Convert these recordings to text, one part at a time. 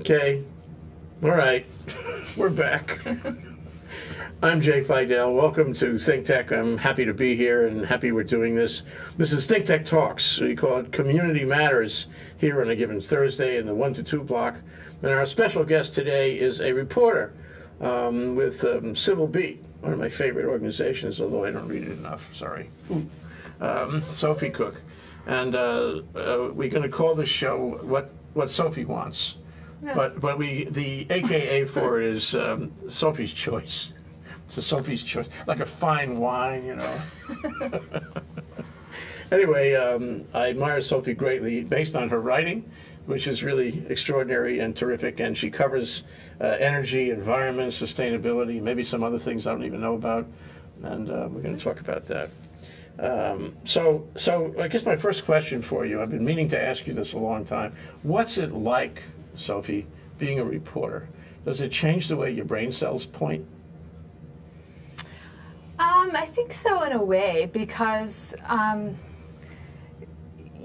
Okay. All right. We're back. I'm Jay Fidell. Welcome to ThinkTech. I'm happy to be here and happy we're doing this. This is ThinkTech Talks. We call it Community Matters here on a given Thursday in the 1 to 2 block. And our special guest today is a reporter with Civil Beat, one of my favorite organizations, although I don't read it enough. Sorry. Sophie Cocke. And we're going to call this show What Sophie Wants. Yeah. But the AKA for it is Sophie's Choice. So Sophie's Choice, like a fine wine, you know. Anyway, I admire Sophie greatly based on her writing, which is really extraordinary and terrific, and she covers energy, environment, sustainability, maybe some other things I don't even know about, and we're going to talk about that. So I guess my first question for you, I've been meaning to ask you this a long time. What's it like, Sophie, being a reporter? Does it change the way your brain cells point? I think so in a way, because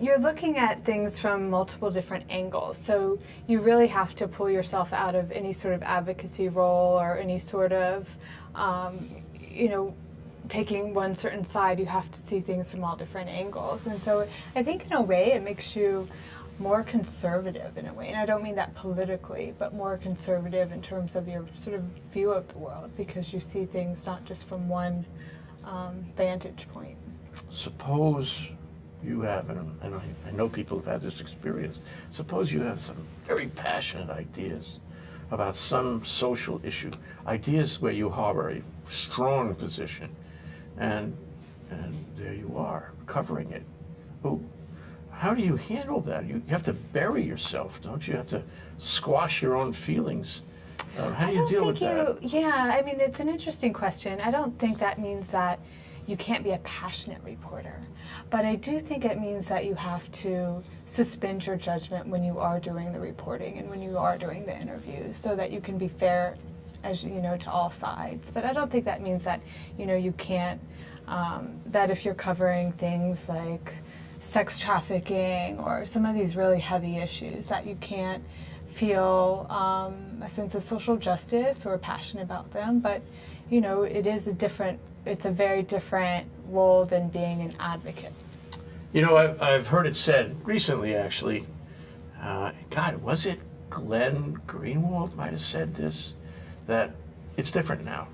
you're looking at things from multiple different angles. So you really have to pull yourself out of any sort of advocacy role or any sort of, taking one certain side. You have to see things from all different angles. And so I think in a way it makes you more conservative in a way, and I don't mean that politically, but more conservative in terms of your sort of view of the world, because you see things not just from one vantage point. Suppose you have, and I know people have had this experience, suppose you have some very passionate ideas about some social issue, ideas where you harbor a strong position, and there you are, covering it. Oh, how do you handle that? You have to bury yourself, don't you? You have to squash your own feelings. How do you deal with that? Yeah, I mean, it's an interesting question. I don't think that means that you can't be a passionate reporter, but I do think it means that you have to suspend your judgment when you are doing the reporting and when you are doing the interviews, so that you can be fair, as you know, to all sides. But I don't think that means that, you can't, that if you're covering things like sex trafficking or some of these really heavy issues, that you can't feel a sense of social justice or passion about them. But it's a very different role than being an advocate. I've heard it said recently, actually, God, was it Glenn Greenwald might have said this, that it's different now,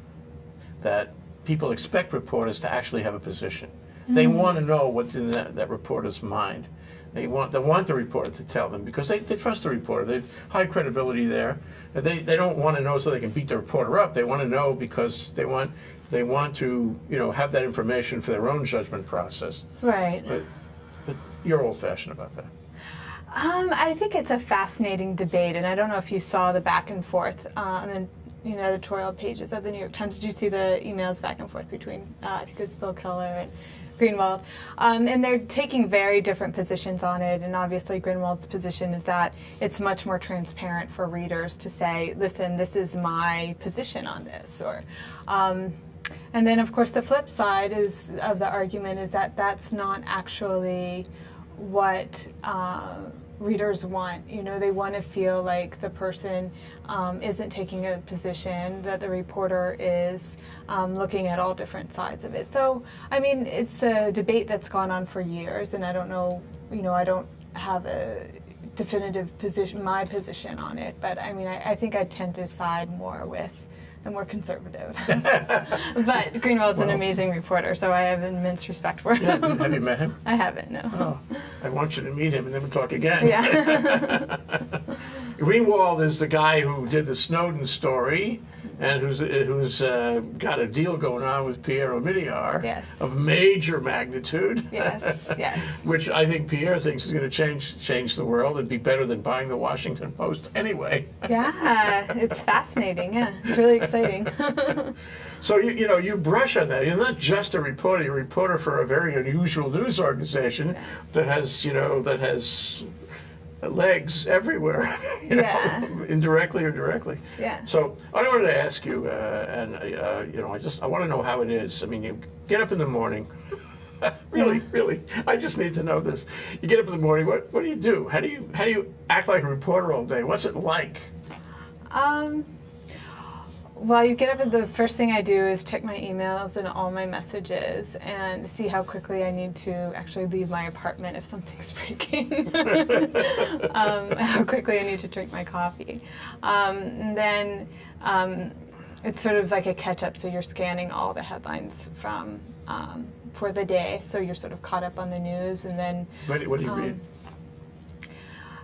that people expect reporters to actually have a position. They want to know what's in that reporter's mind. They want the reporter to tell them, because they trust the reporter. They have high credibility there. They don't want to know so they can beat the reporter up. They want to know because they want to have that information for their own judgment process. Right. But you're old-fashioned about that. I think it's a fascinating debate, and I don't know if you saw the back and forth on the editorial pages of the New York Times. Did you see the emails back and forth between I think it was Bill Keller and Greenwald, and they're taking very different positions on it. And obviously Greenwald's position is that it's much more transparent for readers to say, listen, this is my position on this, or and then of course the flip side of the argument is that that's not actually what readers want. They want to feel like the person isn't taking a position, that the reporter is looking at all different sides of it. So, I mean, it's a debate that's gone on for years, and I don't know, I don't have a definitive position, my position on it, but I mean, I think I tend to side more with the more conservative. But Greenwald's an amazing reporter, so I have immense respect for him. Yeah, have you met him? I haven't, no. Oh, I want you to meet him, and then we'll talk again. Yeah. Greenwald is the guy who did the Snowden story, and who's got a deal going on with Pierre Omidyar, yes, of major magnitude. Yes, yes. Which I think Pierre thinks is going to change the world and be better than buying the Washington Post anyway. Yeah, it's fascinating. Yeah, it's really exciting. So you brush on that. You're not just a reporter. You're a reporter for a very unusual news organization that has legs everywhere, indirectly or directly. Yeah. So I wanted to ask you, I want to know how it is. I mean, you get up in the morning. Really. I just need to know this. You get up in the morning. What do you do? How do you act like a reporter all day? What's it like? Well, you get up and the first thing I do is check my emails and all my messages and see how quickly I need to actually leave my apartment if something's breaking. How quickly I need to drink my coffee. And then it's sort of like a catch-up, so you're scanning all the headlines from for the day, so you're sort of caught up on the news, and then... What do you read?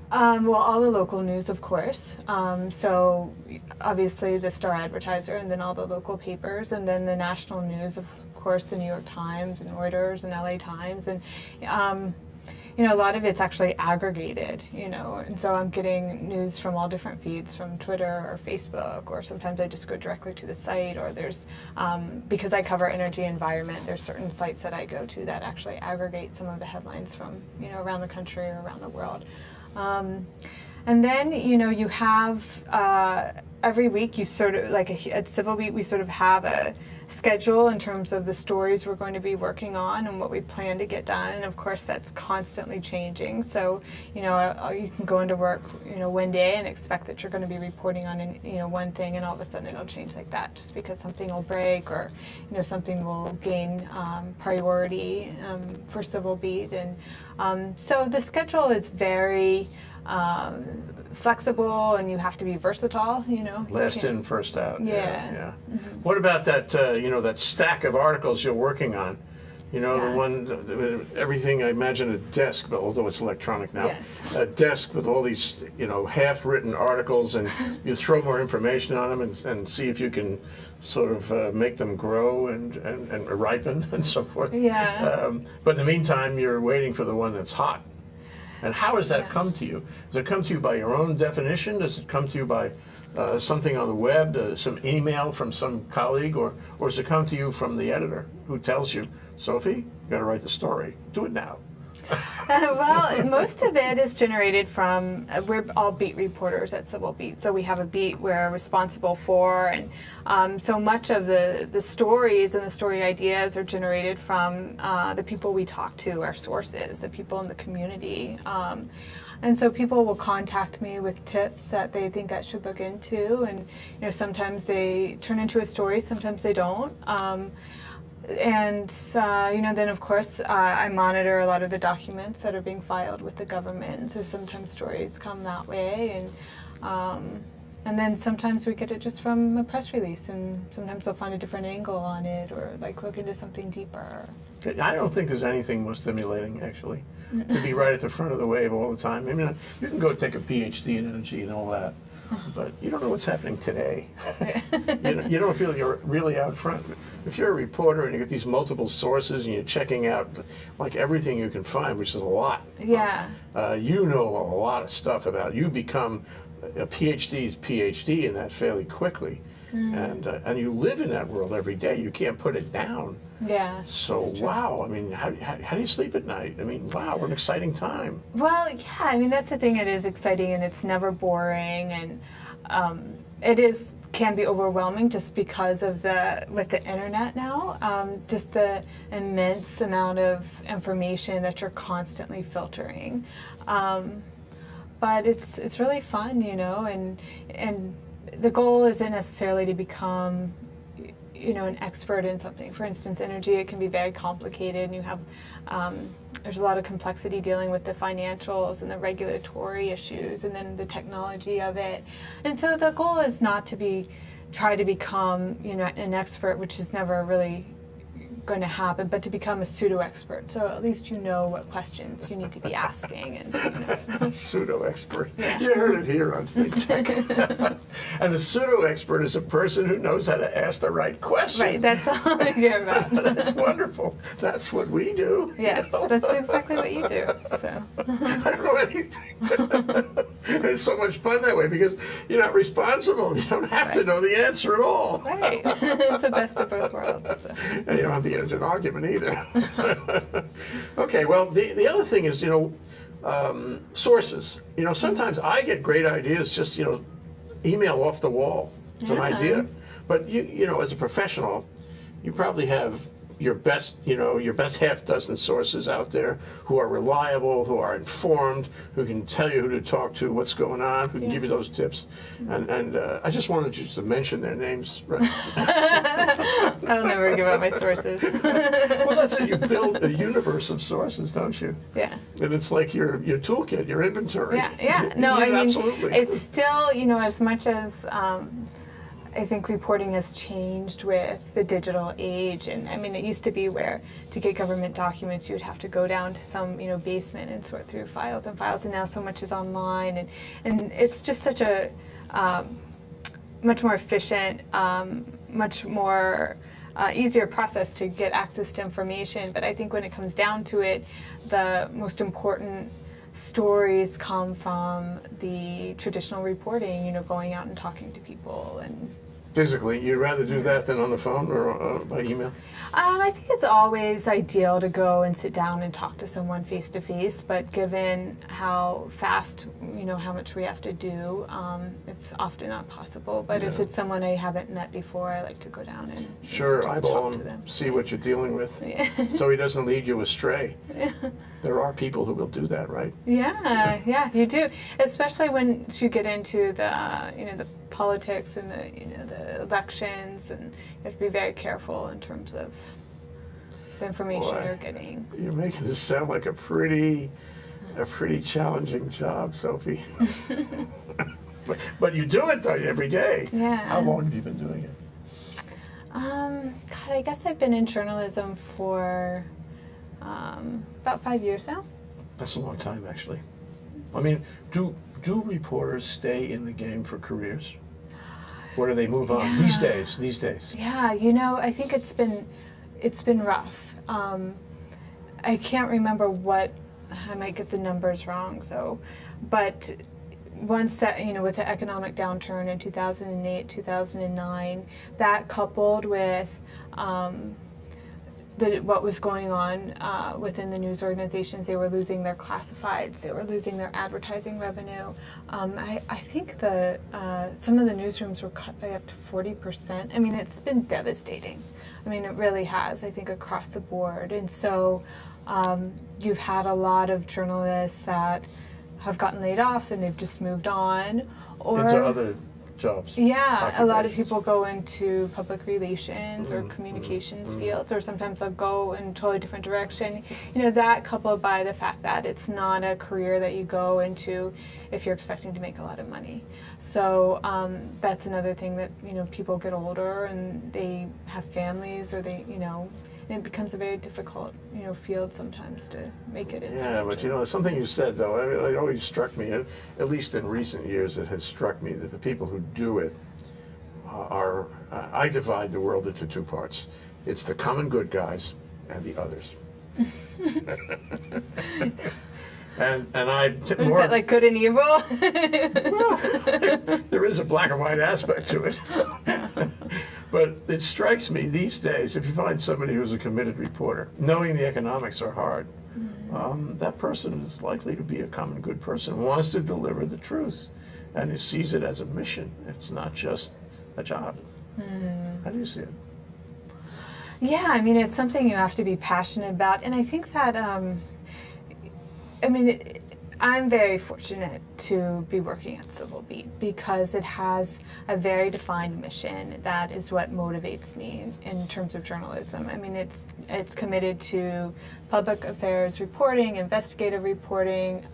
Well, all the local news, of course. So obviously the Star Advertiser, and then all the local papers, and then the national news, of course, the New York Times and Reuters and LA Times. And, a lot of it's actually aggregated, and so I'm getting news from all different feeds, from Twitter or Facebook, or sometimes I just go directly to the site, or there's, because I cover energy environment, there's certain sites that I go to that actually aggregate some of the headlines from, around the country or around the world. And then, you have, every week you sort of, like at Civil Beat, we sort of have a schedule in terms of the stories we're going to be working on and what we plan to get done. And of course, that's constantly changing. So, you can go into work, one day and expect that you're going to be reporting on, one thing, and all of a sudden it'll change like that just because something will break, or, something will gain priority for Civil Beat. And so the schedule is very flexible, and you have to be versatile, Last in, first out. Yeah. Mm-hmm. What about that, that stack of articles you're working on? The one, everything, I imagine a desk, but although it's electronic now, Yes. a desk with all these, half-written articles, and you throw more information on them and see if you can sort of make them grow and ripen and so forth. Yeah. But in the meantime, you're waiting for the one that's hot. And how does that come to you? Does it come to you by your own definition? Does it come to you by something on the web, some email from some colleague, or does it come to you from the editor who tells you, Sophie, you got to write the story. Do it now. Well, most of it is generated from, we're all beat reporters at Civil Beat, so we have a beat we're responsible for, and so much of the stories and the story ideas are generated from the people we talk to, our sources, the people in the community. And so people will contact me with tips that they think I should look into, and sometimes they turn into a story, sometimes they don't. And then of course I monitor a lot of the documents that are being filed with the government. So sometimes stories come that way, and then sometimes we get it just from a press release, and sometimes they'll find a different angle on it, or look into something deeper. I don't think there's anything more stimulating, actually, to be right at the front of the wave all the time. I mean, you can go take a PhD in energy and all that, but you don't know what's happening today. You don't feel you're really out front. If you're a reporter and you get these multiple sources and you're checking out everything you can find, which is a lot. Yeah. You know a lot of stuff about. You become a PhD's PhD in that fairly quickly, and you live in that world every day. You can't put it down. Yeah. So wow, I mean, how do you sleep at night? I mean, wow, what an exciting time. Well, yeah, I mean, that's the thing. It is exciting, and it's never boring, and it can be overwhelming just because of with the internet now, just the immense amount of information that you're constantly filtering. But it's really fun, and the goal isn't necessarily to become an expert in something. For instance, energy, it can be very complicated, and you have there's a lot of complexity dealing with the financials and the regulatory issues, and then the technology of it. And so the goal is not to try to become an expert, which is never really going to happen, but to become a pseudo-expert. So at least you know what questions you need to be asking. And Pseudo-expert. Yeah. You heard it here on ThinkTech. And a pseudo-expert is a person who knows how to ask the right question. Right, that's all I care about. That's wonderful. That's what we do. Yes, that's exactly what you do. So I don't know anything. And it's so much fun that way because you're not responsible. You don't have to know the answer at all. right, it's the best of both worlds. So. And you don't have to get into an argument either. Okay, well, the other thing is, sources. Sometimes I get great ideas just, email off the wall. It's an idea. But, as a professional, you probably have your best, your best half dozen sources out there who are reliable, who are informed, who can tell you who to talk to, what's going on, who can give you those tips. And I just wanted you to mention their names. Right? I'll never give out my sources. Well, that's it. You build a universe of sources, don't you? Yeah. And it's like your toolkit, your inventory. Yeah. No, I mean, absolutely. it's still, as much as I think reporting has changed with the digital age, and I mean, it used to be where to get government documents you would have to go down to some basement and sort through files, and now so much is online, and it's just such a much more efficient, much more easier process to get access to information. But I think when it comes down to it, the most important stories come from the traditional reporting, going out and talking to people and physically. You'd rather do that than on the phone or by email? I think it's always ideal to go and sit down and talk to someone face to face, but given how fast, how much we have to do, it's often not possible. But if it's someone I haven't met before, I like to go down and just eyeball talk to them. See what you're dealing with, so he doesn't lead you astray. There are people who will do that, right? Yeah, you do, especially when you get into the the politics and the elections, and you have to be very careful in terms of the information you're getting. You're making this sound like a pretty challenging job, Sophie. but you do it though every day. Yeah. How long have you been doing it? God, I guess I've been in journalism for about 5 years now. That's a long time, actually. I mean, do reporters stay in the game for careers? Or do they move on these days? Yeah, I think it's been rough. I can't remember I might get the numbers wrong, but once that, with the economic downturn in 2008, 2009, that coupled with what was going on within the news organizations, they were losing their classifieds, they were losing their advertising revenue. I think some of the newsrooms were cut by up to 40%. I mean, it's been devastating. I mean, it really has, I think, across the board. And so you've had a lot of journalists that have gotten laid off and they've just moved on. Or into other jobs. Yeah, a lot of people go into public relations or communications fields, or sometimes they'll go in a totally different direction. That coupled by the fact that it's not a career that you go into if you're expecting to make a lot of money. So that's another thing that, people get older and they have families, or they, and it becomes a very difficult, field sometimes to make it in. Yeah, but something you said though, it always struck me, at least in recent years, it has struck me that the people who do it are, I divide the world into two parts. It's the common good guys and the others. And Is that like good and evil? Well, there is a black and white aspect to it. But it strikes me these days, if you find somebody who's a committed reporter, knowing the economics are hard, that person is likely to be a common good person, wants to deliver the truth, and he sees it as a mission. It's not just a job. How do you see it? Yeah, I mean, it's something you have to be passionate about. And I think that, I'm very fortunate to be working at Civil Beat because it has a very defined mission that is what motivates me in terms of journalism. I mean, it's committed to public affairs reporting, investigative reporting,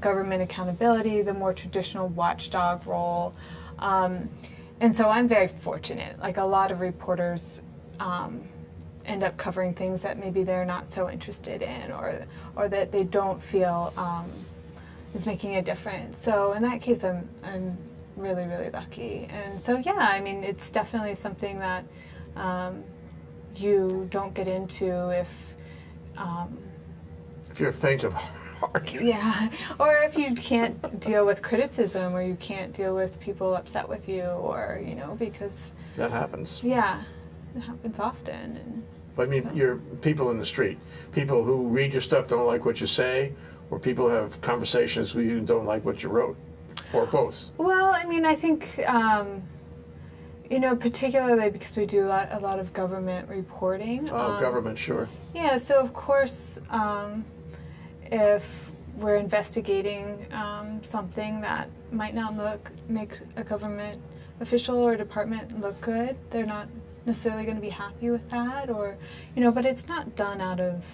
government accountability, the more traditional watchdog role. And so I'm very fortunate. Like, a lot of reporters end up covering things that maybe they're not so interested in, or that they don't feel is making a difference. So in that case, I'm really, really lucky. And so yeah, I mean, it's definitely something that you don't get into if you're faint of heart. Yeah, or if you can't deal with criticism, or you can't deal with people upset with you, or because that happens. Yeah, it happens often. And I mean, you're people in the street, people who read your stuff don't like what you say, or people have conversations with you and don't like what you wrote, or both. Well, I mean, I think, Particularly because we do a lot of government reporting. Government, sure. Yeah, so of course, if we're investigating something that might not make a government official or department look good, they're not necessarily going to be happy with that, or but it's not done out of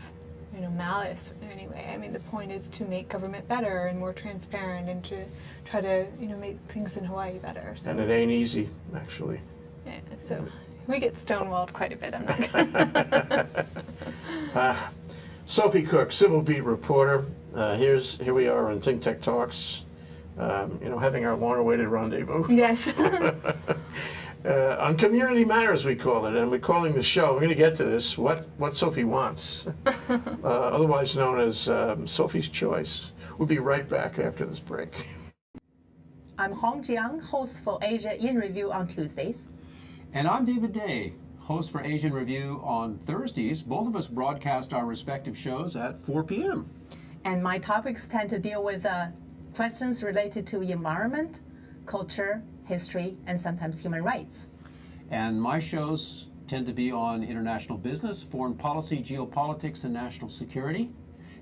malice anyway. I mean, the point is to make government better and more transparent, and to try to make things in Hawaii better. So. And it ain't easy, actually. Yeah, so we get stonewalled quite a bit. I'm not. Sophie Cocke, Civil Beat reporter. Here we are on ThinkTech Talks. Having our long-awaited rendezvous. Yes. On Community Matters, we call it, and we're calling the show. We're going to get to this. What Sophie wants, otherwise known as Sophie's Choice. We'll be right back after this break. I'm Hong Jiang, host for Asia in Review on Tuesdays. And I'm David Day, host for Asian Review on Thursdays. Both of us broadcast our respective shows at 4 p.m. And my topics tend to deal with questions related to environment, culture, history, and sometimes human rights. And my shows tend to be on international business, foreign policy, geopolitics, and national security.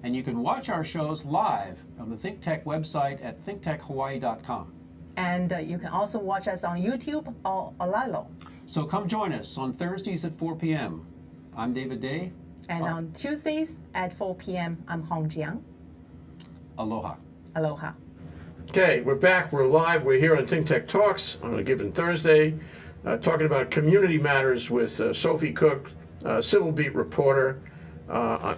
And you can watch our shows live on the ThinkTech website at thinktechhawaii.com. And you can also watch us on YouTube or Olalo. So come join us on Thursdays at 4 p.m. I'm David Day. And on Tuesdays at 4 p.m., I'm Hong Jiang. Aloha. Aloha. Okay, we're back. We're live. We're here on ThinkTech Talks on a given Thursday, talking about community matters with Sophie Cocke, Civil Beat reporter. I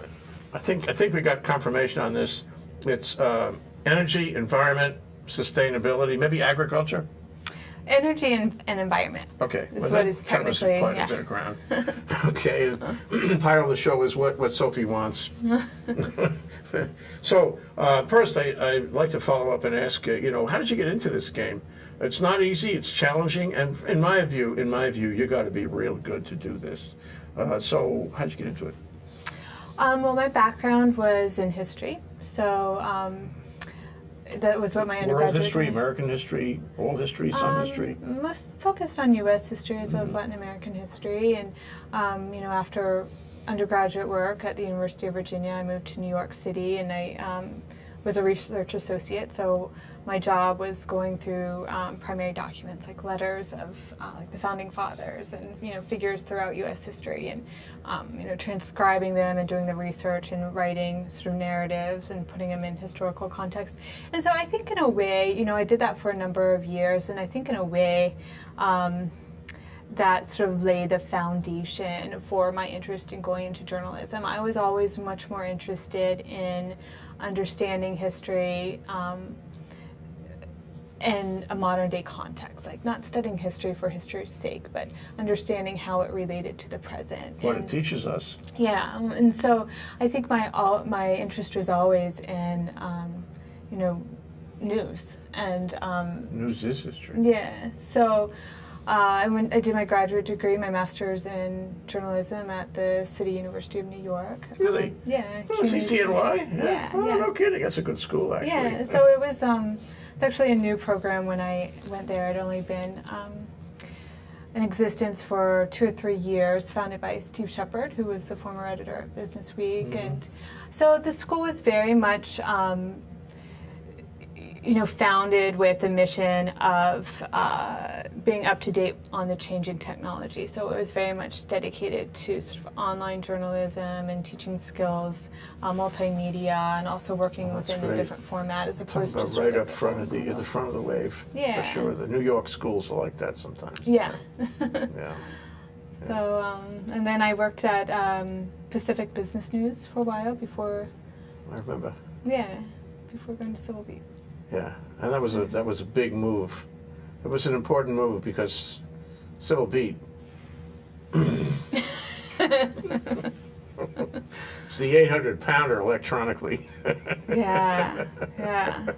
think we got confirmation on this. It's energy, environment, sustainability, maybe agriculture. Energy and environment. Okay, Is what is technically, quite a bit of ground. Okay, the title of the show is what Sophie wants. So first, I'd like to follow up and ask, how did you get into this game? It's not easy. It's challenging, and in my view, you got to be real good to do this. So how did you get into it? Well, my background was in history, so that was what my undergraduate. World history, American history, all history, some history. Most focused on U.S. history as well as Latin American history, and after undergraduate work at the University of Virginia, I moved to New York City, and I was a research associate. So my job was going through primary documents like letters of like the founding fathers and figures throughout U.S. history, and transcribing them and doing the research and writing sort of narratives and putting them in historical context. And so I think in a way, I did that for a number of years, and I think in a way that sort of laid the foundation for my interest in going into journalism. I was always much more interested in understanding history in a modern day context, like not studying history for history's sake, but understanding how it related to the present. What it teaches us. Yeah, and so I think my interest was always in news and News is history. yeah. So I did my graduate degree, my master's in journalism at the City University of New York. Really? Yeah. Oh, CCNY? Yeah, Oh, yeah. no kidding. That's a good school, actually. Yeah, so it was it's actually a new program when I went there. It'd only been in existence for 2 or 3 years, founded by Steve Shepard, who was the former editor of Business Week. And so the school was very much founded with the mission of being up to date on the changing technology. So it was very much dedicated to sort of online journalism and teaching skills, multimedia, and also working within a different format as opposed to Talking about right up front at the front of the wave. Yeah. For sure. The New York schools are like that sometimes. Yeah. Yeah. So and then I worked at Pacific Business News for a while before. I remember. Yeah, before going to Civil Beat. Yeah, and that was a big move. It was an important move because Civil Beat. It's the 800-pounder electronically. Yeah, yeah.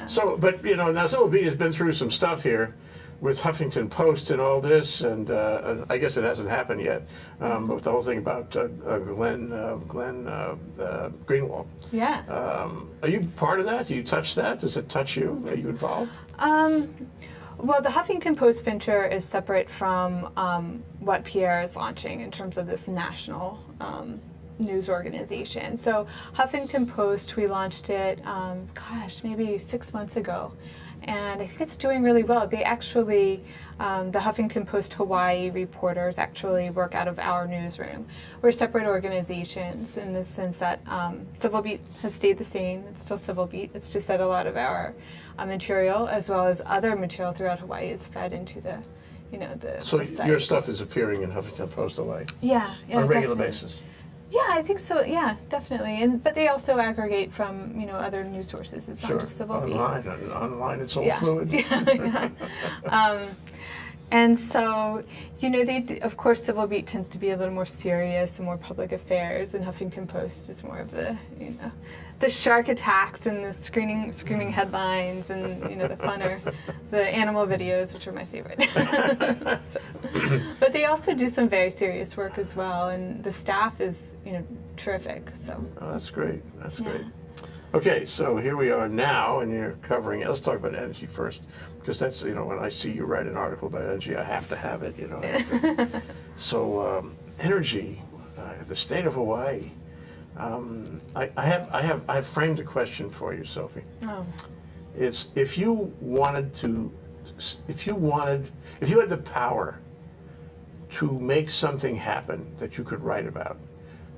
So, but now Civil Beat has been through some stuff here with Huffington Post and all this, and I guess it hasn't happened yet. But the whole thing about Glenn Greenwald. Yeah. Are you part of that? Do you touch that? Does it touch you? Are you involved? Well, the Huffington Post venture is separate from what Pierre is launching in terms of this national news organization. So Huffington Post, we launched it, maybe 6 months ago. And I think it's doing really well. They actually, the Huffington Post Hawaii reporters actually work out of our newsroom. We're separate organizations in the sense that Civil Beat has stayed the same. It's still Civil Beat. It's just that a lot of our material, as well as other material throughout Hawaii, is fed into the, So the site. your stuff is appearing in Huffington Post Hawaii Yeah, on a regular definitely. basis. Yeah, I think so. Yeah, definitely. But they also aggregate from other news sources. It's Sure. not just Civil Beat. Online, it's all Yeah. fluid. Yeah. And so, of course, Civil Beat tends to be a little more serious and more public affairs, and Huffington Post is more of the, the shark attacks and the screaming headlines and, the animal videos, which are my favorite. But they also do some very serious work as well, and the staff is, terrific. So. Oh, that's great. That's Yeah. great. Okay, so here we are now, and you're covering it. Let's talk about energy first, because that's, when I see you write an article about energy, I have to have it, So, energy, the state of Hawaii. I have framed a question for you, Sophie. Oh. It's if you had the power to make something happen that you could write about.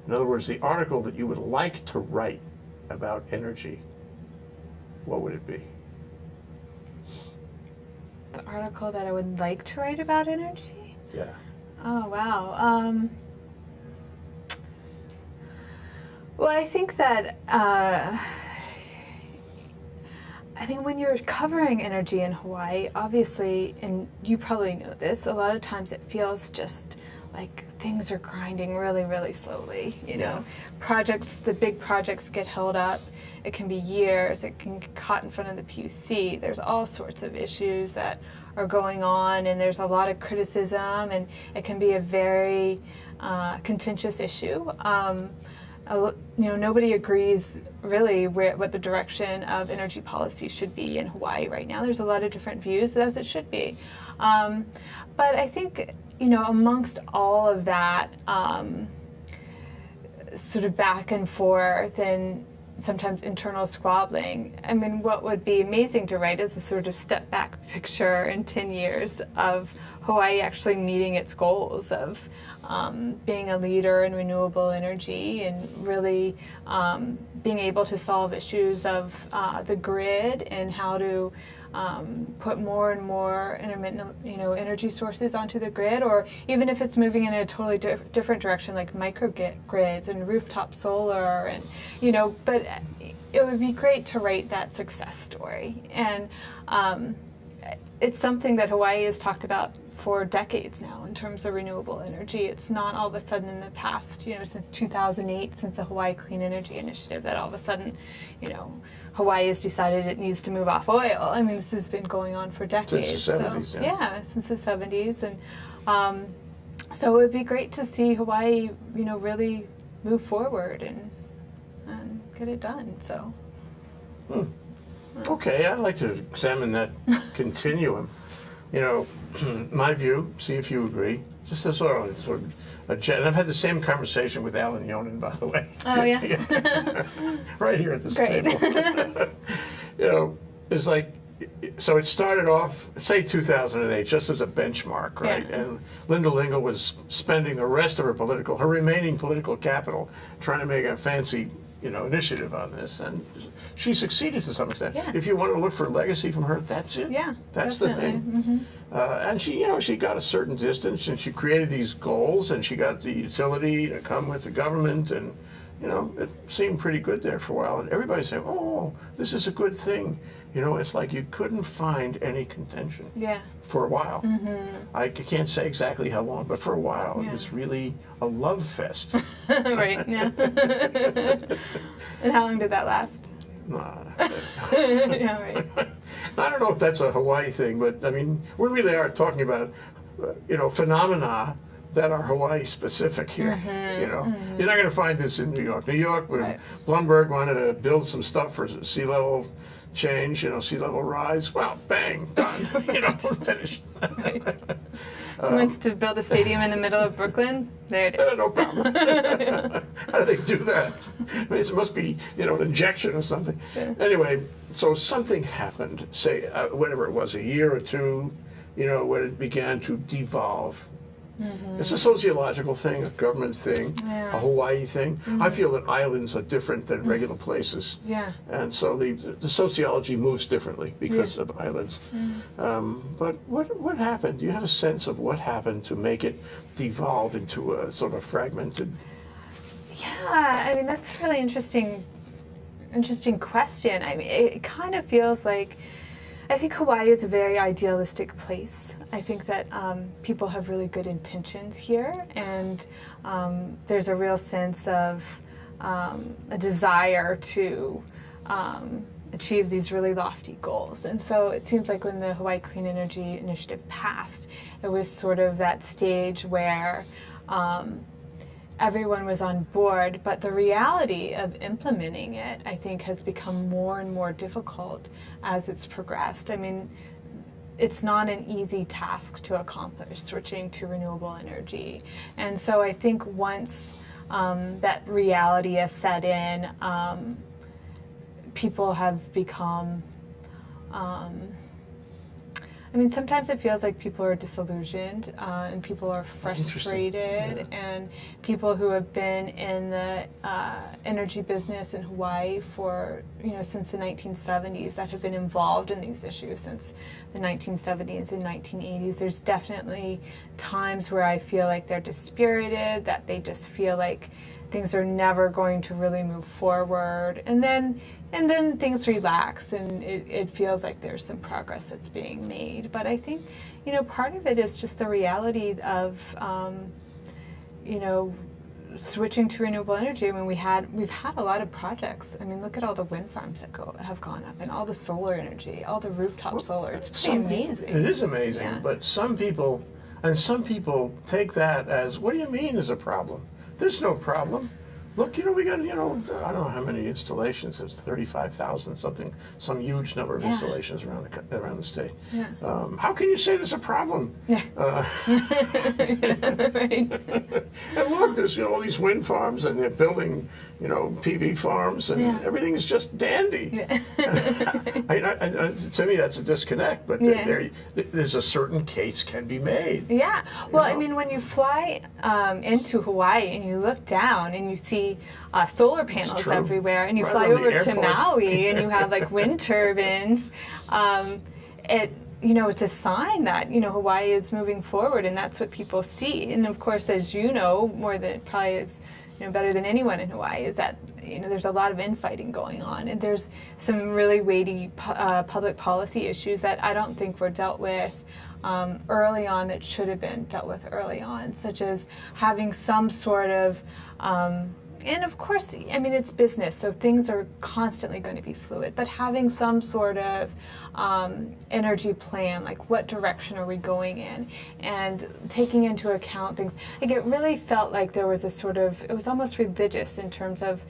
In other words, the article that you would like to write about energy, what would it be? The article that I would like to write about energy? Yeah. Oh, wow. Well, I think that, when you're covering energy in Hawaii, obviously, and you probably know this, a lot of times it feels just like things are grinding really, really slowly. The big projects get held up. It can be years. It can get caught in front of the PUC. There's all sorts of issues that are going on, and there's a lot of criticism, and it can be a very contentious issue. Nobody agrees really what the direction of energy policy should be in Hawaii right now. There's a lot of different views, as it should be. But I think, amongst all of that sort of back and forth and sometimes internal squabbling, what would be amazing to write is a sort of step back picture in 10 years of Hawaii actually meeting its goals of being a leader in renewable energy and really being able to solve issues of the grid and how to put more and more intermittent, energy sources onto the grid, or even if it's moving in a totally different direction, like microgrids and rooftop solar, and but it would be great to write that success story. And it's something that Hawaii has talked about for decades now in terms of renewable energy. It's not all of a sudden in the past, since 2008, since the Hawaii Clean Energy Initiative, that all of a sudden, Hawaii has decided it needs to move off oil. This has been going on for decades. Since the 70s, yeah, since the 70s. And so it would be great to see Hawaii, really move forward and get it done. So. Okay, I'd like to examine that continuum. My view, see if you agree, just a sort of and I've had the same conversation with Alan Yonan, by the way. Oh, yeah? Right here at this Great. table. It's like, so it started off, say 2008, just as a benchmark, right? Yeah. And Linda Lingle was spending the rest of her remaining political capital trying to make a fancy initiative on this, and she succeeded to some extent. Yeah. If you want to look for legacy from her, that's it. Yeah, that's definitely. the thing. And she got a certain distance, and she created these goals, and she got the utility to come with the government, and it seemed pretty good there for a while. And everybody's saying, "Oh, this is a good thing." It's like you couldn't find any contention. Yeah. For a while. I can't say exactly how long, but for a while it was really a love fest. Right, yeah. And how long did that last? Yeah, right. I don't know if that's a Hawaii thing, but we really are talking about, phenomena that are Hawaii specific here. You're not going to find this in New York. New York, when Right. Blumberg wanted to build some stuff for sea level change, sea level rise. Well, bang, done. We're finished. Right. Who wants to build a stadium in the middle of Brooklyn? There it is. No problem. How do they do that? I mean, it must be, an injection or something. Yeah. Anyway, so something happened, say, whatever it was, a year or two, when it began to devolve. Mm-hmm. It's a sociological thing, a government thing, a Hawaii thing. Mm-hmm. I feel that islands are different than regular places. Yeah. And so the sociology moves differently because of islands. Mm-hmm. But what happened? Do you have a sense of what happened to make it devolve into a sort of fragmented? Yeah, I mean, that's a really interesting question. I mean, it kind of feels like, I think Hawaii is a very idealistic place. I think that people have really good intentions here, and there's a real sense of a desire to achieve these really lofty goals. And so it seems like when the Hawaii Clean Energy Initiative passed, it was sort of that stage where everyone was on board, but the reality of implementing it, I think, has become more and more difficult as it's progressed. I mean, it's not an easy task to accomplish, switching to renewable energy. And so I think once that reality has set in, people have become sometimes it feels like people are disillusioned and people are frustrated, and people who have been in the energy business in Hawaii for, since the 1970s, that have been involved in these issues since the 1970s and 1980s. There's definitely times where I feel like they're dispirited, that they just feel like things are never going to really move forward. And then things relax, and it feels like there's some progress that's being made. But I think, part of it is just the reality of, switching to renewable energy. I mean, we've had a lot of projects. I mean, look at all the wind farms that have gone up, and all the solar energy, all the rooftop solar. It's pretty amazing. It is amazing, Yeah. but some people take that as, what do you mean there's a problem? There's no problem. Look, we got, I don't know how many installations. It's 35,000 something, some huge number of installations around the state. Yeah. How can you say there's a problem? Yeah. Right. And look, there's all these wind farms, and they're building PV farms, and everything is just dandy. Yeah. To me, that's a disconnect. But there's a certain case can be made. Yeah. Well, I mean, when you fly into Hawaii and you look down and you see solar panels everywhere, and you fly over to Maui and you have like wind turbines, it's a sign that Hawaii is moving forward, and that's what people see. And of course, as you know, more than probably is better than anyone in Hawaii, is that there's a lot of infighting going on, and there's some really weighty public policy issues that I don't think were dealt with early on, that should have been dealt with early on, such as having some sort of and of course, I mean, it's business, so things are constantly going to be fluid, but having some sort of energy plan, like what direction are we going in, and taking into account things. Like, it really felt like there was it was almost religious in terms of,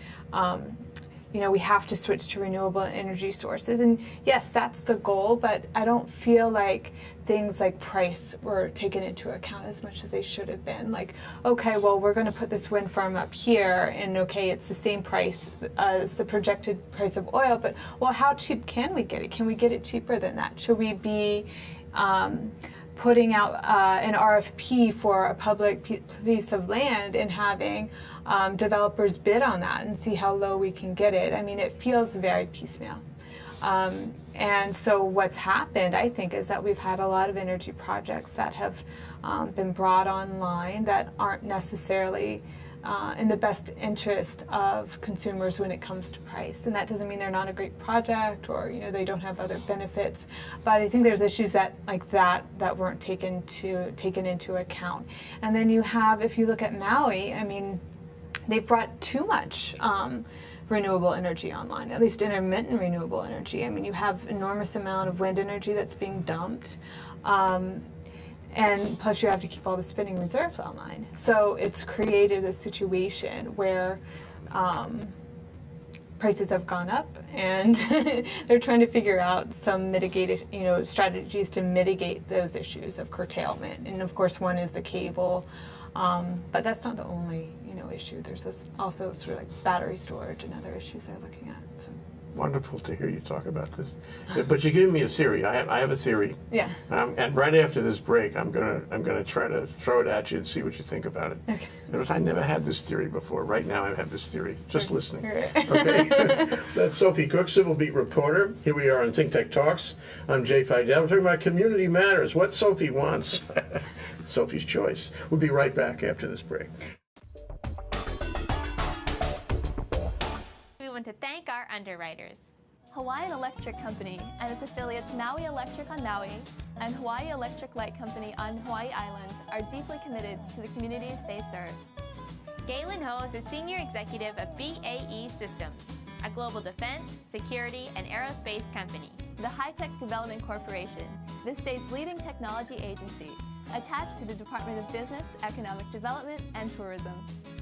we have to switch to renewable energy sources. And yes, that's the goal, but I don't feel like things like price were taken into account as much as they should have been. Like, okay, well, we're going to put this wind farm up here, and okay, it's the same price as the projected price of oil, but well, how cheap can we get it? Can we get it cheaper than that? Should we be putting out an RFP for a public piece of land and having developers bid on that and see how low we can get it? I mean, it feels very piecemeal. And so what's happened, I think, is that we've had a lot of energy projects that have been brought online that aren't necessarily in the best interest of consumers when it comes to price. And that doesn't mean they're not a great project, or they don't have other benefits. But I think there's issues that weren't taken into account. And then you have, if you look at Maui, I mean, they've brought too much renewable energy online, at least intermittent renewable energy. I mean, you have enormous amount of wind energy that's being dumped, and plus you have to keep all the spinning reserves online. So it's created a situation where prices have gone up, and they're trying to figure out some mitigated, strategies to mitigate those issues of curtailment. And of course, one is the cable, but that's not the only, issue. There's also sort of like battery storage and other issues they're looking at. So. Wonderful to hear you talk about this. But you gave me a theory. I have a theory. Yeah. And right after this break, I'm gonna try to throw it at you and see what you think about it. Okay. Because I never had this theory before. Right now, I have this theory. Just listening. Right. Okay. That's Sophie Cocke, Civil Beat reporter. Here we are on ThinkTech Talks. I'm Jay Fidell. We're talking about community matters. What Sophie wants. Sophie's choice. We'll be right back after this break. We want to thank our underwriters. Hawaiian Electric Company and its affiliates Maui Electric on Maui and Hawaii Electric Light Company on Hawaii Island are deeply committed to the communities they serve. Galen Ho is a senior executive of BAE Systems, a global defense, security, and aerospace company. The High-Tech Development Corporation, the state's leading technology agency, attached to the Department of Business, Economic Development, and Tourism.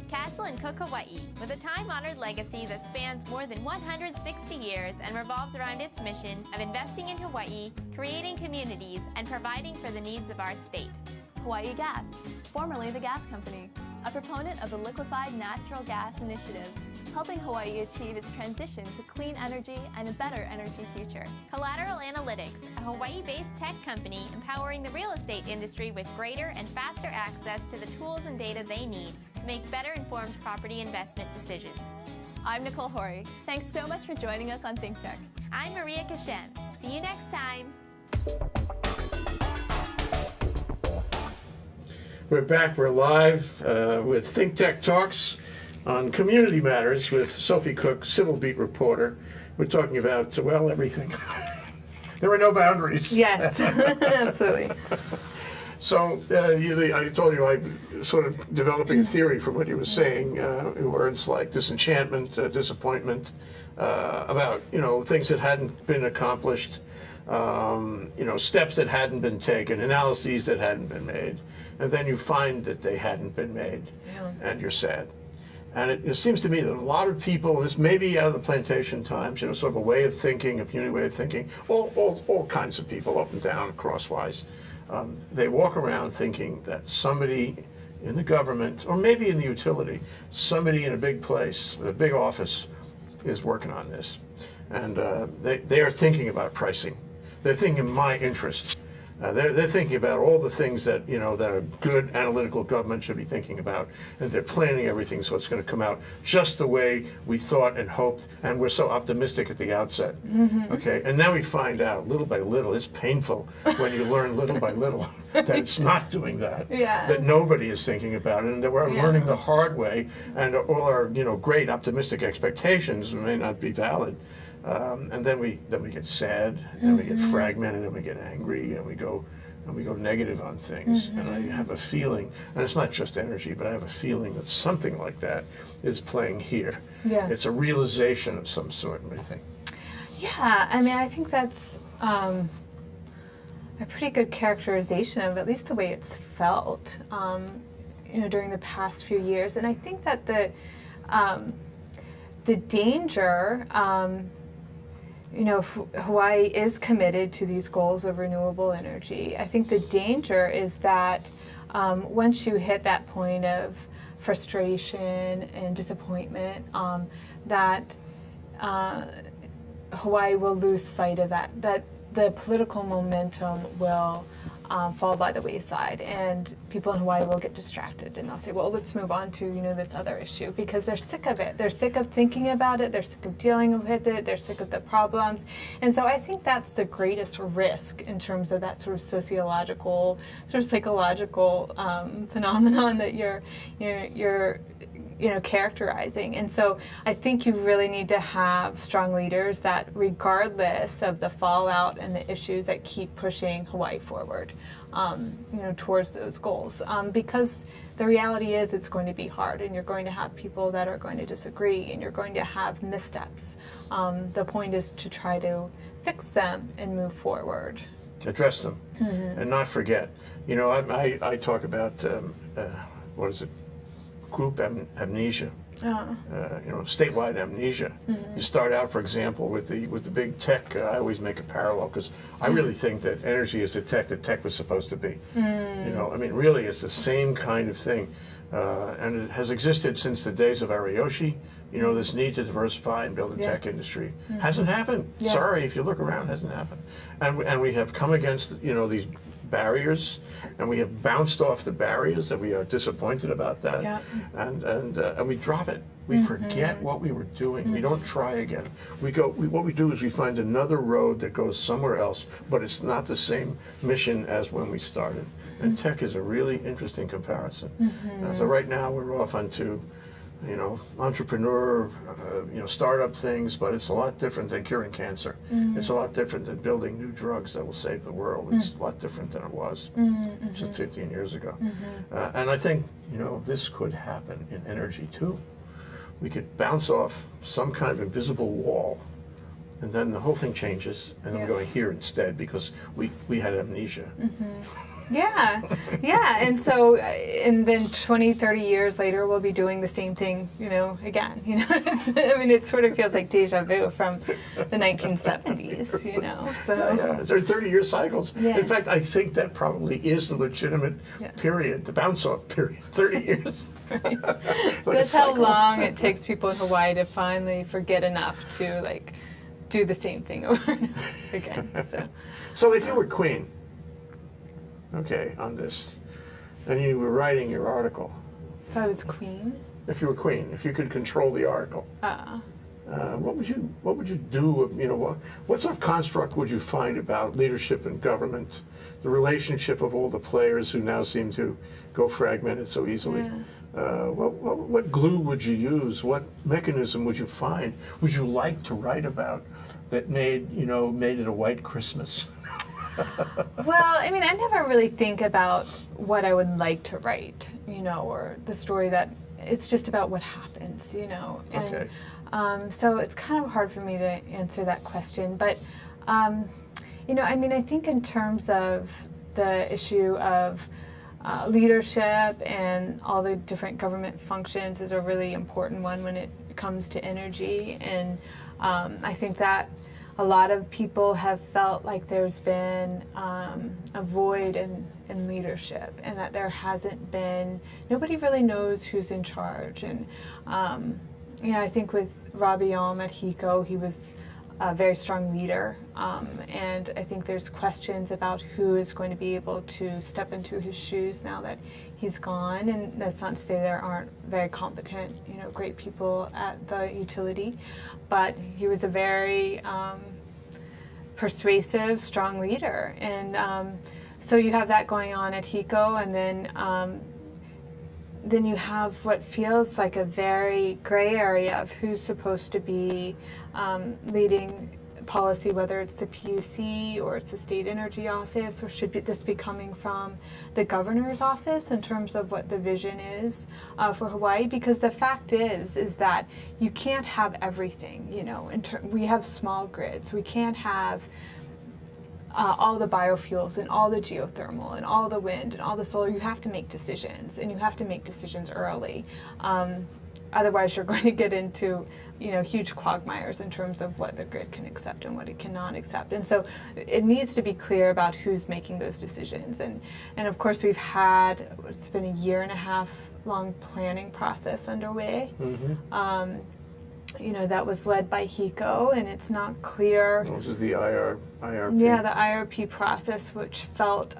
Castle and Cook Hawaii, with a time-honored legacy that spans more than 160 years and revolves around its mission of investing in Hawaii, creating communities, and providing for the needs of our state. Hawaii Gas, formerly the Gas Company, a proponent of the Liquefied Natural Gas Initiative, helping Hawaii achieve its transition to clean energy and a better energy future. Collateral Analytics, a Hawaii-based tech company empowering the real estate industry with greater and faster access to the tools and data they need to make better informed property investment decisions. I'm Nicole Horry. Thanks so much for joining us on ThinkTech. I'm Maria Kashem. See you next time. We're back. We're live with ThinkTech Talks on community matters with Sophie Cocke, Civil Beat reporter. We're talking about, well, everything. There are no boundaries. Yes, absolutely. So I told you I'm sort of developing a theory from what you were saying, in words like disenchantment, disappointment, about things that hadn't been accomplished, steps that hadn't been taken, analyses that hadn't been made, and then you find that they hadn't been made, and you're sad. And it seems to me that a lot of people, this may be out of the plantation times, sort of a way of thinking, a community way of thinking, all kinds of people, up and down, crosswise. They walk around thinking that somebody in the government, or maybe in the utility, somebody in a big place, with a big office, is working on this. And they are thinking about pricing. They're thinking in my interests. They're thinking about all the things that that a good analytical government should be thinking about, and they're planning everything so it's going to come out just the way we thought and hoped, and we're so optimistic at the outset. Okay, and now we find out little by little. It's painful when you learn little by little that it's not doing that. That nobody is thinking about it, and that we're learning the hard way, and all our great optimistic expectations may not be valid. And then we get sad, and we get fragmented, and we get angry, and we go negative on things. And I have a feeling, and it's not just energy, but I have a feeling that something like that is playing here. It's a realization of some sort. What do you think? Yeah, I mean, I think that's a pretty good characterization of at least the way it's felt, during the past few years. And I think that the danger. Hawaii is committed to these goals of renewable energy. I think the danger is that once you hit that point of frustration and disappointment, that Hawaii will lose sight of that the political momentum will fall by the wayside, and people in Hawaii will get distracted, and they'll say, well, let's move on to this other issue, because they're sick of it. They're sick of thinking about it. They're sick of dealing with it. They're sick of the problems. And so I think that's the greatest risk in terms of that sort of psychological phenomenon that you're characterizing. And so I think you really need to have strong leaders that, regardless of the fallout and the issues, that keep pushing Hawaii forward, towards those goals. Because the reality is it's going to be hard, and you're going to have people that are going to disagree, and you're going to have missteps. The point is to try to fix them and move forward. Address them, and not forget. I talk about, what is it? Group amnesia. statewide amnesia. You start out, for example, with the big tech. I always make a parallel because I really think that energy is the tech was supposed to be. Really, it's the same kind of thing, and it has existed since the days of Ariyoshi. This need to diversify and build a tech industry hasn't happened. Yeah. Sorry, if you look around, hasn't happened. And we have come against these barriers, and we have bounced off the barriers, and we are disappointed about that. Yeah. And we drop it. We forget what we were doing. We don't try again. What we do is we find another road that goes somewhere else, but it's not the same mission as when we started. And tech is a really interesting comparison. So right now we're off onto entrepreneur, startup things, but it's a lot different than curing cancer. It's a lot different than building new drugs that will save the world. It's a lot different than it was just 15 years ago. And I think, this could happen in energy too. We could bounce off some kind of invisible wall, and then the whole thing changes, and I'm going here instead because we had amnesia. Yeah, and so, and then 20, 30 years later, we'll be doing the same thing, again. It sort of feels like deja vu from the 1970s, so. There are 30-year cycles. Yeah. In fact, I think that probably is the legitimate period, the bounce-off period, 30 years. Right. Like That's how long it takes people in Hawaii to finally forget enough to, do the same thing over and over again, So if you were queen, on this, and you were writing your article. If I was queen? If you were queen, if you could control the article, what would you do? What sort of construct would you find about leadership and government, the relationship of all the players who now seem to go fragmented so easily? What glue would you use? What mechanism would you find? Would you like to write about that made it a white Christmas? Well, I never really think about what I would like to write, or the story that, it's just about what happens, And so it's kind of hard for me to answer that question. But, I think in terms of the issue of leadership and all the different government functions is a really important one when it comes to energy. And I think that a lot of people have felt like there's been a void in leadership, and that there hasn't been, nobody really knows who's in charge. And I think with Robbie Alm at HECO, he was a very strong leader, and I think there's questions about who is going to be able to step into his shoes now that he's gone. And that's not to say there aren't very competent, great people at the utility, but he was a very persuasive, strong leader. And so you have that going on at HECO, and then you have what feels like a very gray area of who's supposed to be leading policy, whether it's the PUC or it's the State Energy Office, or should this be coming from the governor's office in terms of what the vision is for Hawaii? Because the fact is that you can't have everything. We have small grids. We can't have all the biofuels and all the geothermal and all the wind and all the solar. You have to make decisions, and you have to make decisions early. Otherwise, you're going to get into huge quagmires in terms of what the grid can accept and what it cannot accept. And so it needs to be clear about who's making those decisions. And of course, we've had, it's been a 1.5-year long planning process underway. That was led by HECO, and it's not clear. This is the IRP. Yeah, the IRP process, which felt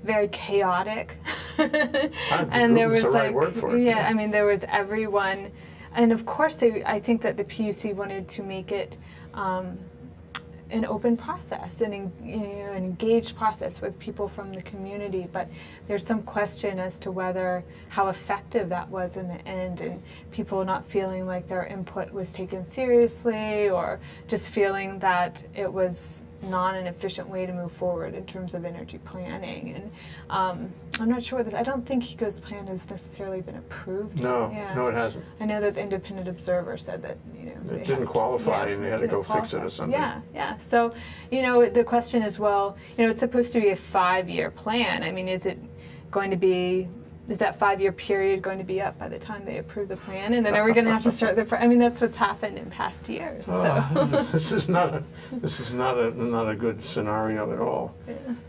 very chaotic. And there was the right word for it. Yeah, there was everyone, and of course I think that the PUC wanted to make it an open process and an engaged process with people from the community, but there's some question as to how effective that was in the end, and people not feeling like their input was taken seriously, or just feeling that it was not an efficient way to move forward in terms of energy planning. And I'm not sure I don't think HECO's plan has necessarily been approved. No, yeah. No, it hasn't. I know that the independent observer said that it didn't qualify, and they had to go fix it or something. Yeah. So the question is, well, it's supposed to be a 5-year plan. Is it going to be is that 5-year period going to be up by the time they approve the plan? And then are we going to have to start I mean, that's what's happened in past years. So. This is not a good scenario at all.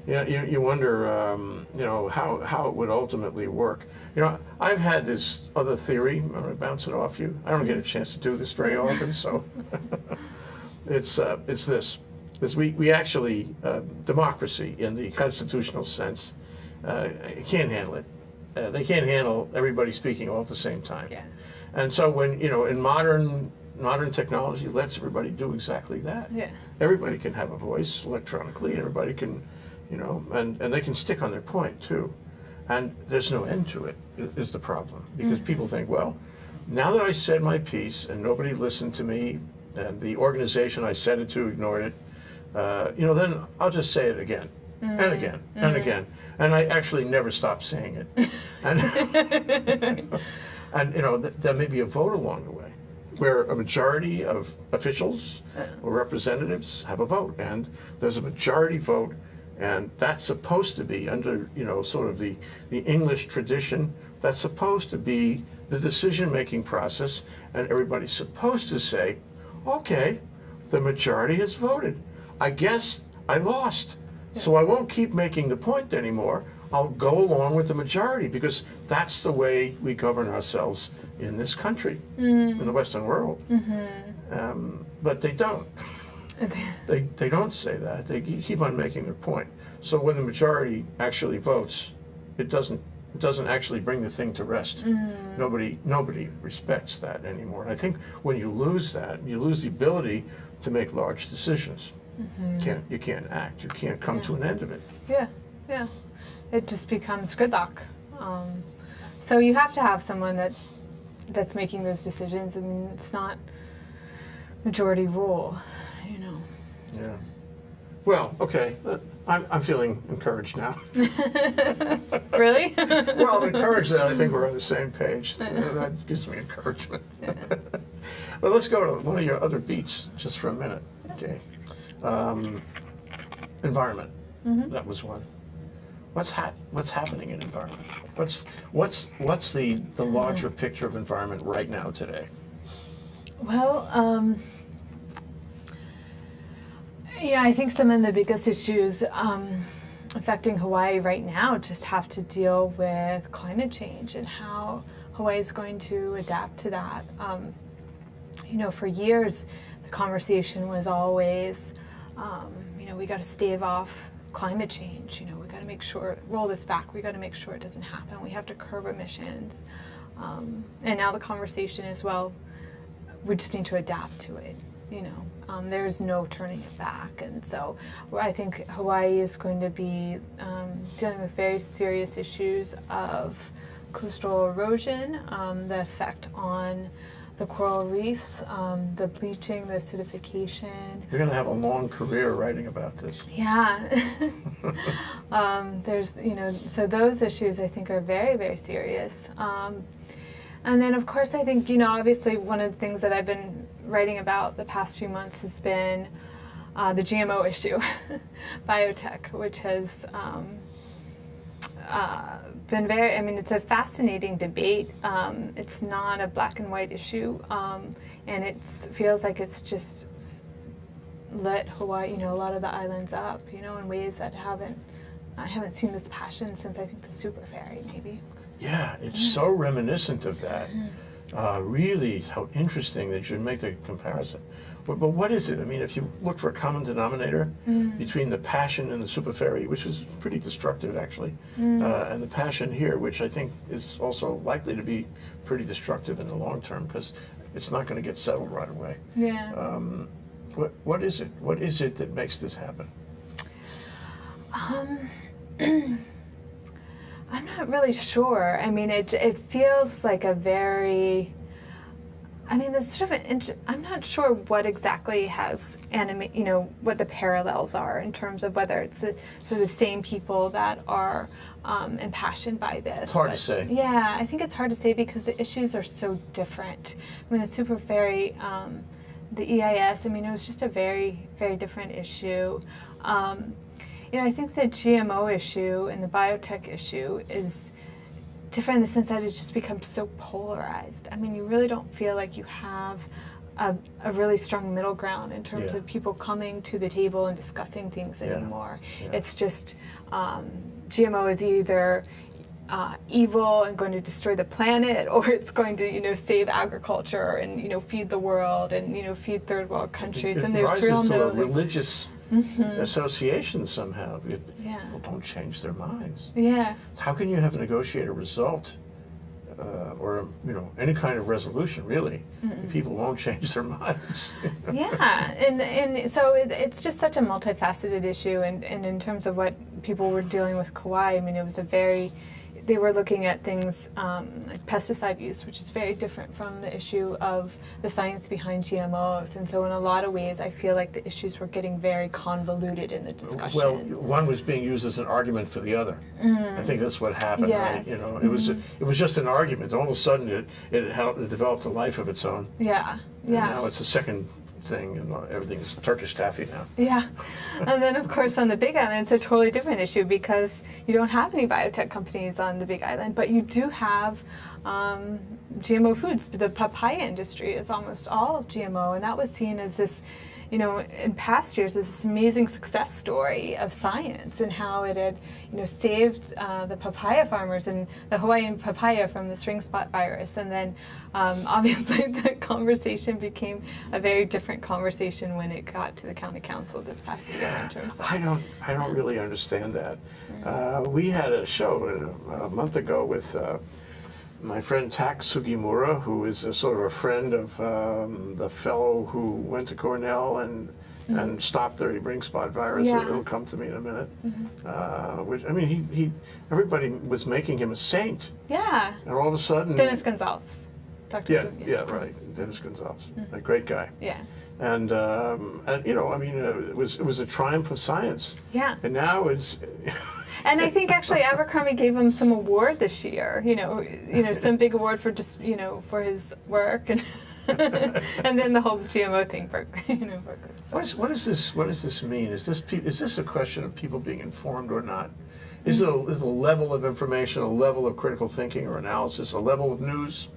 Yeah. You wonder, how it would ultimately work. I've had this other theory. I'm going to bounce it off you. I don't get a chance to do this very often, so it's this. We actually, democracy in the constitutional sense, can't handle it. They can't handle everybody speaking all at the same time. Yeah. And so when, in modern technology lets everybody do exactly that. Yeah. Everybody can have a voice electronically, and everybody can, and they can stick on their point too. And there's no end to it, is the problem. Because people think, well, now that I said my piece and nobody listened to me, and the organization I said it to ignored it, then I'll just say it again, and again, and again. And I actually never stopped saying it. And there may be a vote along the way where a majority of officials or representatives have a vote, and there's a majority vote, and that's supposed to be under, sort of the English tradition, that's supposed to be the decision-making process, and everybody's supposed to say, okay, the majority has voted. I guess I lost. So I won't keep making the point anymore. I'll go along with the majority, because that's the way we govern ourselves in this country, in the Western world. But they don't. They don't say that. They keep on making their point. So when the majority actually votes, it doesn't actually bring the thing to rest. Nobody respects that anymore. And I think when you lose that, you lose the ability to make large decisions. You can't act. You can't come to an end of it. Yeah. It just becomes gridlock. So you have to have someone that's making those decisions. I mean, it's not majority rule, Yeah. Well, okay. I'm feeling encouraged now. Really? Well, I'm encouraged that I think we're on the same page. That gives me encouragement. Well, let's go to one of your other beats just for a minute. Okay. Environment. That was one. What's happening in environment? What's the larger picture of environment right now today? Well, I think some of the biggest issues affecting Hawaii right now just have to deal with climate change and how Hawaii is going to adapt to that. For years, the conversation was always, we got to stave off climate change. We got to make sure, roll this back. We got to make sure it doesn't happen. We have to curb emissions. And now the conversation is, well, we just need to adapt to it. There's no turning it back. And so I think Hawaii is going to be dealing with very serious issues of coastal erosion, the effect on the coral reefs, the bleaching, the acidification. You're going to have a long career writing about this. Yeah. There's, so those issues I think are very, very serious. And then, of course, I think, obviously one of the things that I've been writing about the past few months has been the GMO issue, biotech, which has been it's a fascinating debate. It's not a black and white issue, and it feels like it's just lit Hawaii, a lot of the islands up, in ways that I haven't seen this passion since I think the Super Ferry, maybe. Yeah, it's so reminiscent of that. Really, how interesting that you make the comparison. But what is it? I mean, if you look for a common denominator between the passion in the Super Ferry, which was pretty destructive actually, and the passion here, which I think is also likely to be pretty destructive in the long term because it's not going to get settled right away. Yeah. What is it? What is it that makes this happen? I'm not really sure. I mean, it feels like a very, there's sort of I'm not sure what exactly has what the parallels are in terms of whether it's the same people that are impassioned by this. It's hard to say. Yeah, I think it's hard to say because the issues are so different. The Super Ferry, the EIS, it was just a very, very different issue. I think the GMO issue and the biotech issue is different in the sense that it's just become so polarized. I mean, you really don't feel like you have a really strong middle ground in terms Yeah. of people coming to the table and discussing things Yeah. anymore. Yeah. It's just GMO is either evil and going to destroy the planet, or it's going to, save agriculture and, feed the world and, feed third world countries. It and there's rises real to a no religious association somehow. Yeah. People don't change their minds. Yeah. How can you have negotiate a result or any kind of resolution really if people won't change their minds? Yeah, and so it's just such a multifaceted issue, and in terms of what people were dealing with Kauai, I mean, it was they were looking at things like pesticide use, which is very different from the issue of the science behind GMOs. And so in a lot of ways, I feel like the issues were getting very convoluted in the discussion. Well, one was being used as an argument for the other. I think that's what happened, right? Yes. It was just an argument. All of a sudden, it developed a life of its own. Yeah, And yeah. now it's a second thing, and everything is Turkish taffy now. Yeah, and then of course on the Big Island it's a totally different issue because you don't have any biotech companies on the Big Island, but you do have GMO foods. The papaya industry is almost all GMO, and that was seen as this, in past years, as this amazing success story of science and how it had, saved the papaya farmers and the Hawaiian papaya from the string spot virus. And then obviously the conversation became a very different conversation when it got to the county council this past year in terms of. I don't really understand that. We had a show a month ago with my friend Tak Sugimura, who is a sort of a friend of the fellow who went to Cornell and stopped the ring spot virus. Yeah. It'll come to me in a minute. Which, I mean, he everybody was making him a saint, Yeah, and all of a sudden, Dennis Gonzalez. Dr. yeah, Cooke, yeah, right, Dennis Gonzalez, a great guy. Yeah, And it was a triumph of science. yeah. And now it's And I think actually Abercrombie gave him some award this year. Some big award for just for his work, and and then the whole GMO thing broke. So. What does this mean? Is this a question of people being informed or not? Is it a level of information, a level of critical thinking or analysis, a level of news?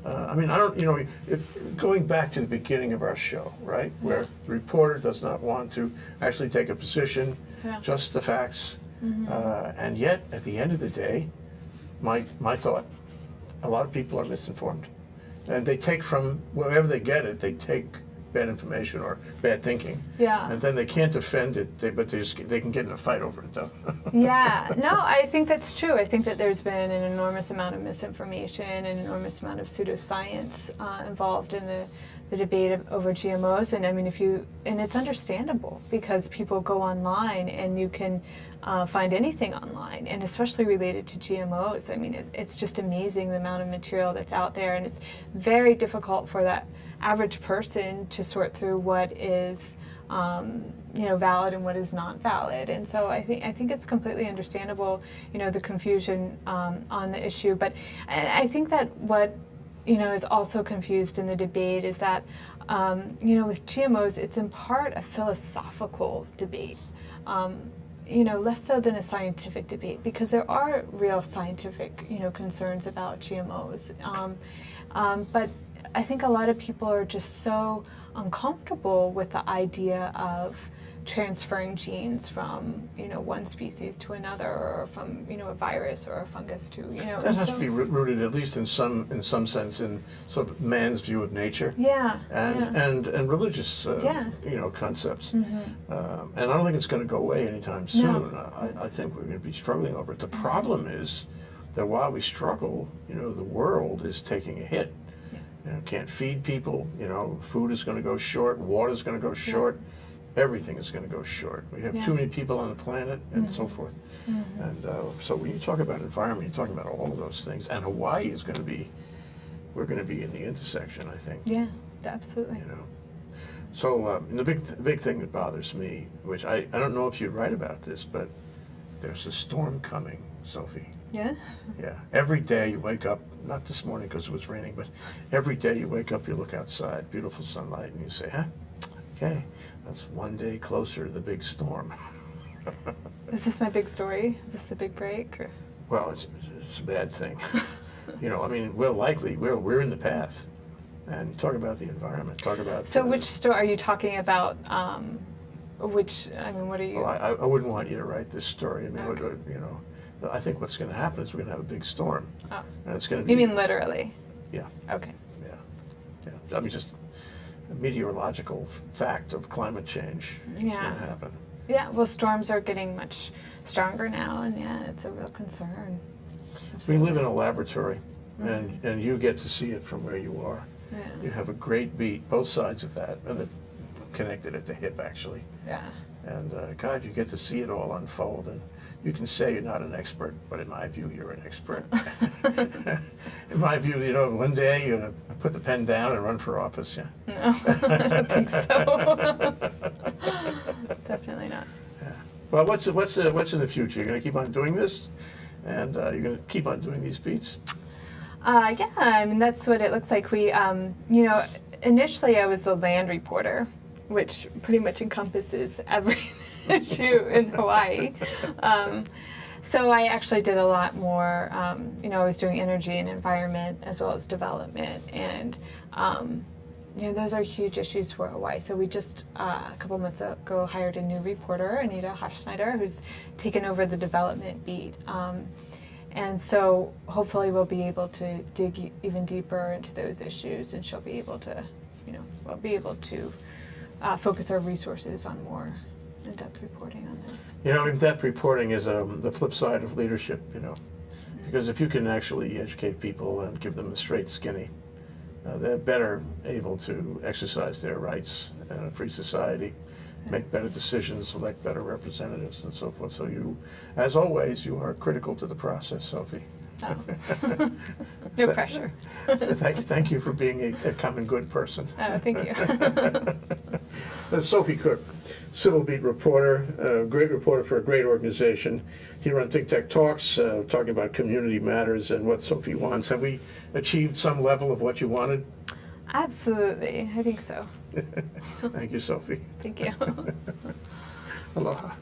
I mean, I don't. Going back to the beginning of our show, right, where the reporter does not want to actually take a position, Yeah. just the facts. And yet, at the end of the day, my thought, a lot of people are misinformed. And they take from wherever they get it, they take bad information or bad thinking. Yeah. And then they can't defend it, but they can get in a fight over it, though. Yeah, no, I think that's true. I think that there's been an enormous amount of misinformation, an enormous amount of pseudoscience involved in the debate over GMOs. And I mean, and it's understandable because people go online and you can find anything online, and especially related to GMOs. I mean, it's just amazing the amount of material that's out there, and it's very difficult for that average person to sort through what is valid and what is not valid. And so I think it's completely understandable, the confusion on the issue. But I think that what is also confused in the debate is that with GMOs, it's in part a philosophical debate. Less so than a scientific debate, because there are real scientific, concerns about GMOs. But I think a lot of people are just so uncomfortable with the idea of transferring genes from, one species to another, or from, a virus or a fungus to, That has to be rooted, at least in some sense, in sort of man's view of nature. Yeah. And religious, concepts. And I don't think it's going to go away anytime soon. No. I think we're going to be struggling over it. The problem is that while we struggle, the world is taking a hit. Can't feed people. Food is going to go short. Water is going to go short. Everything is going to go short. We have too many people on the planet, and so forth. And so when you talk about environment, you're talking about all of those things. And Hawaii is going to be, we're going to be in the intersection, I think. Yeah, absolutely. So the big thing that bothers me, which I don't know if you'd write about this, but there's a storm coming, Sophie. Yeah? Yeah. Every day you wake up, not this morning because it was raining, but every day you wake up, you look outside, beautiful sunlight, and you say, okay, that's one day closer to the big storm. Is this my big story? Is this the big break? Or? well, it's a bad thing. You know, I mean, we're in the path. And talk about the environment. Talk about. So which story are you talking about? What are you? Well, I wouldn't want you to write this story. I mean, Okay. you know, I think what's going to happen is we're going to have a big storm, Oh. and it's going to be. You mean literally? Yeah, Okay. yeah. I mean, just a meteorological fact of climate change is Yeah. going to happen. Yeah. Well, storms are getting much stronger now, and yeah, it's a real concern. We live in a laboratory, and you get to see it from where you are. Yeah. You have a great beat, both sides of that, connected at the hip, actually. Yeah. And God, you get to see it all unfold. And you can say you're not an expert, but in my view, you're an expert. In my view, you know, one day you're going to put the pen down and run for office. Yeah. No, I don't think so. Definitely not. Yeah. Well, what's in the future? You're going to keep on doing this, and you're going to keep on doing these beats. Yeah, I mean, that's what it looks like. We, you know, initially I was a land reporter, which pretty much encompasses every issue in Hawaii. So I actually did a lot more, you know, I was doing energy and environment as well as development. And, you know, those are huge issues for Hawaii. So we just, a couple months ago, hired a new reporter, Anita Hofschneider, who's taken over the development beat. And so hopefully we'll be able to dig even deeper into those issues, and she'll be able to, you know, we'll be able to focus our resources on more in-depth reporting on this. You know, in-depth reporting is the flip side of leadership, you know, because if you can actually educate people and give them a straight skinny, they're better able to exercise their rights in a free society, make better decisions, select better representatives, and so forth. So you, as always, you are critical to the process, Sophie. Oh. No pressure. Thank you for being a common good person. Oh, thank you. Sophie Cocke, Civil Beat reporter, a great reporter for a great organization. Here on ThinkTech Talks, talking about community matters and what Sophie wants. Have we achieved some level of what you wanted? Absolutely, I think so. Thank you, Sophie. Thank you. Aloha.